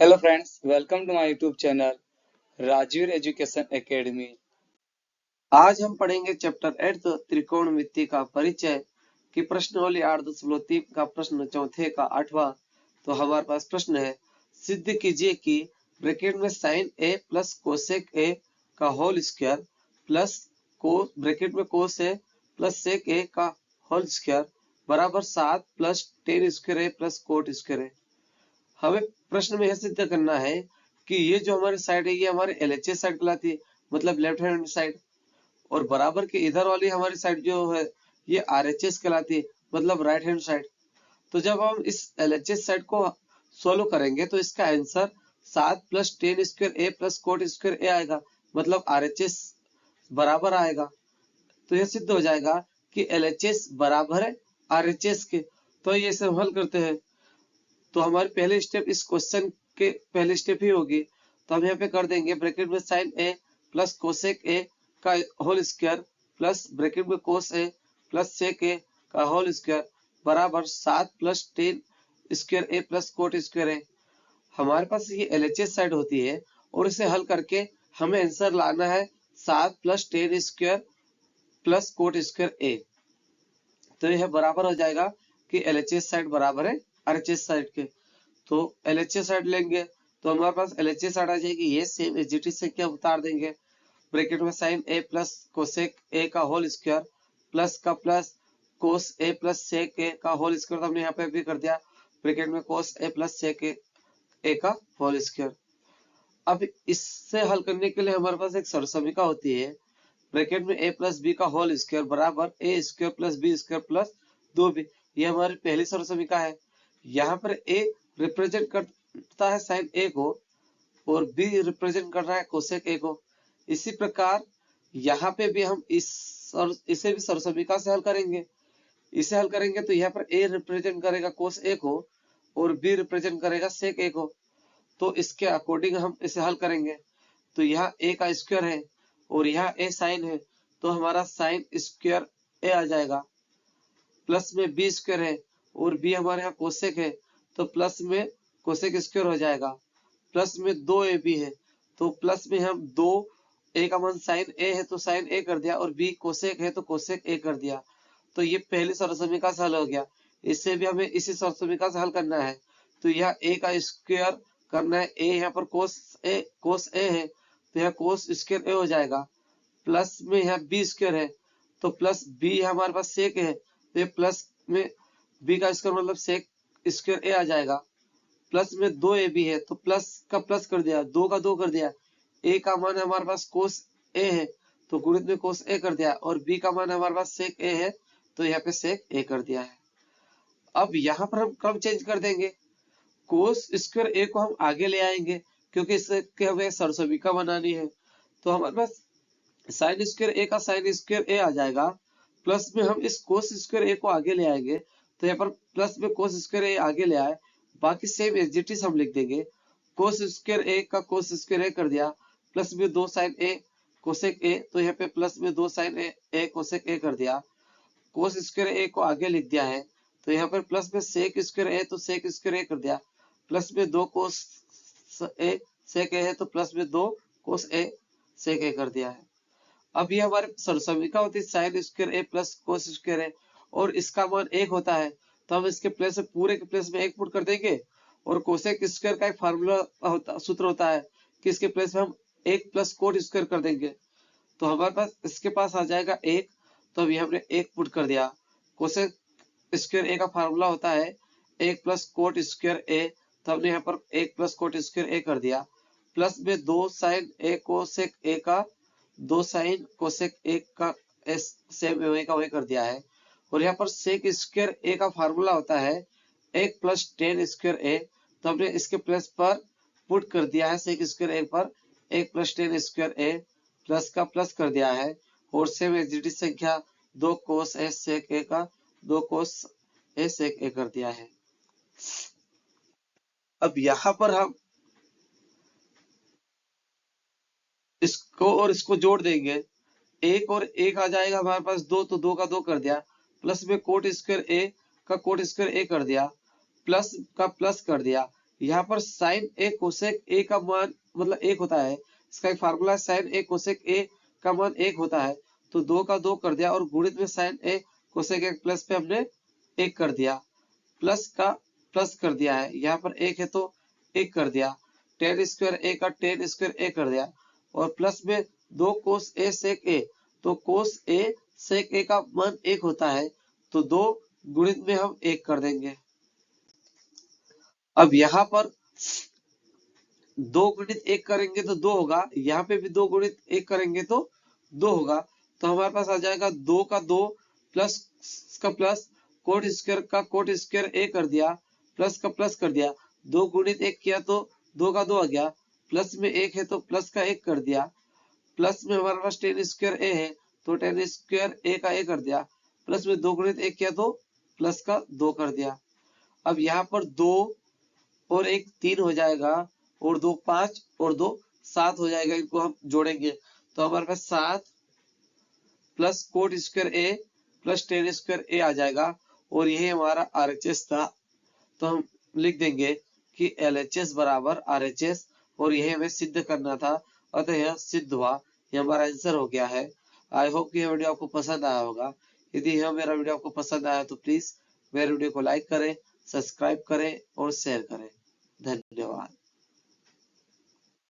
Hello friends, welcome to my YouTube channel Rajveer Education Academy। आज हम पढ़ेंगे chapter 8 त्रिकोणमिति का परिचय की प्रश्नावली 8.3 का प्रश्न चौथे का 8वां। तो हमारे पास प्रश्न है, सिद्ध कीजिए कि ब्रैकेट में sine A plus cosec A का होल स्क्वायर प्लस ब्रैकेट में कोस ए प्लस सेक ए का होल स्क्वायर बराबर 7 प्लस टेन स्क्वायर ए प्लस कोट स्क्वायर ए। हमें प्रश्न में यह सिद्ध करना है कि ये जो हमारी साइड है ये हमारे एलएचएस साइड कहलाती है, मतलब लेफ्ट हैंड साइड, और बराबर के इधर वाली हमारी साइड जो है ये आरएचएस कहलाती है, मतलब राइट हैंड साइड। तो जब हम इस एलएचएस साइड को सोल्व करेंगे तो इसका आंसर 7 प्लस टेन स्क्वायर ए प्लस कोट स्क्वायर ए आएगा, मतलब आरएचएस बराबर आएगा। तो यह सिद्ध हो जाएगा कि एलएचएस बराबर है आरएचएस के। तो ये सब हल करते हैं। तो हमारी पहले स्टेप इस क्वेश्चन के पहले स्टेप ही होगी। तो हम यहाँ पे कर देंगे ब्रैकेट में sine A plus cosec A का होल स्क्वायर प्लस ब्रैकेट में कोस ए प्लस सेक ए का होल स्क्वायर बराबर 7 प्लस टेन स्क्वायर ए प्लस कोट स्क्वायर ए। हमारे पास ये एलएचएस साइड होती है और इसे हल करके हमें आंसर लाना है 7 plus ten square plus cot square A. तो यह बराबर हो जाएगा कि एलएचएस साइड बराबर है आरएचएस साइड के। तो एलएचएस साइड लेंगे तो हमारे पास एलएचएस साइड आ जाएगी, ये सेम एसजीटी से क्या उतार देंगे, ब्रैकेट में sine A plus cosec A का होल स्क्वायर प्लस का plus cos A plus sec A का होल स्क्वायर। तो हमने यहाँ पे भी कर दिया ब्रैकेट में कोस ए प्लस सेक ए का होल स्क्वायर। अब इससे हल करने के लिए हमारे पास एक सरसमीका होती है, ब्रैकेट में ए प्लस बी का होल स्क्वायर बराबर A square plus B square plus 2b। ये हमारी पहली सरसमीका है। यहाँ पर ए रिप्रेजेंट करता है साइन ए को और बी रिप्रेजेंट कर रहा है कोसेक ए को। इसी प्रकार यहाँ पे भी हम इसे भी सरसमीका से हल करेंगे। इसे हल करेंगे तो यहाँ पर ए रिप्रेजेंट करेगा कोस ए को और बी रिप्रेजेंट करेगा सेक ए को। तो इसके अकॉर्डिंग हम इसे हल करेंगे। तो यहाँ ए का स्क्वायर है और यहाँ ए साइन है, तो हमारा साइन स्क्वायर ए आ जाएगा। प्लस में बी स्क्वायर है और बी हमारे यहाँ कोसेक है, तो प्लस में कोसेक स्क्वायर हो जाएगा। प्लस में 2ab है तो प्लस में हम 2 ए का मान साइन ए है तो साइन ए कर दिया और बी कोसेक है तो कोसेक ए कर दिया। तो ये पहली सरसमीका से हल हो गया। इससे भी हमें इसी सरसमीका से हल करना है। तो यहाँ ए का स्क्वायर करना है, ए यहाँ पर कोस ए है तो यहाँ कोस स्क्वायर ए हो जाएगा। प्लस में यहाँ बी स्क्वायर है तो प्लस बी हमारे पास सेक है तो ये प्लस में बी का स्क्वायर मतलब सेक स्क्वायर ए आ जाएगा। प्लस में 2ab है तो प्लस का प्लस कर दिया, 2 का 2 कर दिया। ए का मान हमारे पास कोस ए है तो गुणित में कोस ए कर दिया और बी का मान हमारे पास सेक ए है तो यहाँ पे सेक ए कर दिया है। अब यहाँ पर हम क्रम चेंज कर देंगे, कोस स्क्वायर ए को हम आगे ले आएंगे क्योंकि इसके हमें सरसमीका बनानी है। तो हमारे पास साइन स्क्वायर ए का साइन स्क्वायर ए आ जाएगा। प्लस में हम इस कोस स्क्वायर ए को आगे ले आएंगे तो यहाँ पर प्लस में कोस स्क्वायर ए आगे ले आए, बाकी सेम एसजीटीज हम लिख देंगे। कोस स्क्वायर ए का कोस स्क्वायर ए कर दिया, प्लस में 2 साइन ए कोसेक ए तो यहाँ पे प्लस में 2 साइन ए कोसेक ए कर दिया। कोस स्क्वायर ए को आगे लिख दिया है तो यहाँ पर प्लस में सेक स्क्वायर ए तो सेक स्क्वायर ए कर दिया। प्लस में 2 कोस ए सेक ए है तो प्लस में 2 कोस ए सेक ए कर दिया है। अब ये हमारे सरसमीका होती है साइन स्क्वायर ए प्लस कोस स्क्वायर ए और इसका मान 1 होता है तो हम इसके प्लेस में पूरे के प्लेस में 1 पुट कर देंगे। और कोसेक स्क्वायर का एक फार्मूला सूत्र होता है कि इसके प्लेस में हम 1 प्लस कोट स्क्वायर कर देंगे। तो हमारे पास इसके पास आ जाएगा 1, तो अभी हमने 1 पुट कर दिया। कोसेक स्क्वायर ए का फार्मूला होता है 1 प्लस कोट स्क्वायर ए, तो हमने यहाँ पर 1 प्लस कोट स्क्वायर ए कर दिया। प्लस में 2 साइन ए कोसेक ए का 2 साइन कोसेक ए का सेम ए का वही कर दिया है। और यहाँ पर सेक स्क्वायर ए का फार्मूला होता है 1 प्लस टेन स्क्वायर ए, तो हमने इसके प्लस पर पुट कर दिया है सेक स्क्वायर ए पर 1 प्लस टेन स्क्वायर ए, प्लस का प्लस कर दिया है और सेम एसजीटी संख्या 2 कोस ए सेक ए का 2 कोस ए सेक ए कर दिया है। अब यहाँ पर हम इसको और इसको जोड़ देंगे, 1 और 1 आ जाएगा हमारे पास 2 तो 2 का 2 कर दिया। प्लस में कोट स्क्वायर ए का कोट स्क्वायर ए कर दिया, प्लस का प्लस कर दिया। यहाँ पर साइन ए कोसेक ए का मान मतलब 1 होता है। इसका एक फार्मूला है साइन ए कोसेक ए का मान 1 होता है। तो 2 का 2 कर दिया और गुणित में sine A cosec A plus पे हमने 1 कर दिया, प्लस का प्लस कर दिया है। यहाँ पर 1 है तो 1 कर दिया, टेन स्क्वायर ए का टेन स्क्वायर ए कर दिया और प्लस में 2 कोस ए सेक ए। तो कोस ए सेक ए का मान 1 होता है तो 2 गुणित में हम 1 कर देंगे। अब यहाँ पर 2 गुणित 1 करेंगे तो 2 होगा, यहाँ पे भी 2 गुणित 1 करेंगे तो 2 होगा। तो हमारे पास आ जाएगा 2 का 2 प्लस का प्लस कोट स्क्वायर का कोट स्क्वायर ए कर दिया, प्लस का प्लस कर दिया, 2 गुणित 1 किया तो 2 का 2 आ गया, प्लस में 1 है तो प्लस का 1 कर दिया, प्लस में हमारे पास टेन स्क्वायर ए है तो टेन स्क्वायर ए का ए कर दिया, प्लस में 2 गुणित 1 किया तो प्लस का 2 कर दिया। अब यहाँ पर 2 और 1 3 हो जाएगा और 2 5 और 2 7 हो जाएगा। इनको हम जोड़ेंगे तो हमारे पास 7 प्लस कोट स्क्वायर ए प्लस टेन स्क्वायर ए आ जाएगा और यही हमारा RHS था। तो हम लिख देंगे कि LHS बराबर RHS और यही हमें सिद्ध करना था, अतः यह सिद्ध हुआ। ये हमारा आंसर हो गया है। आई होप कि यह वीडियो आपको पसंद आया होगा। यदि यह मेरा वीडियो आपको पसंद आया तो प्लीज मेरे वीडियो को लाइक करें, सब्सक्राइब करें और शेयर करें। धन्यवाद।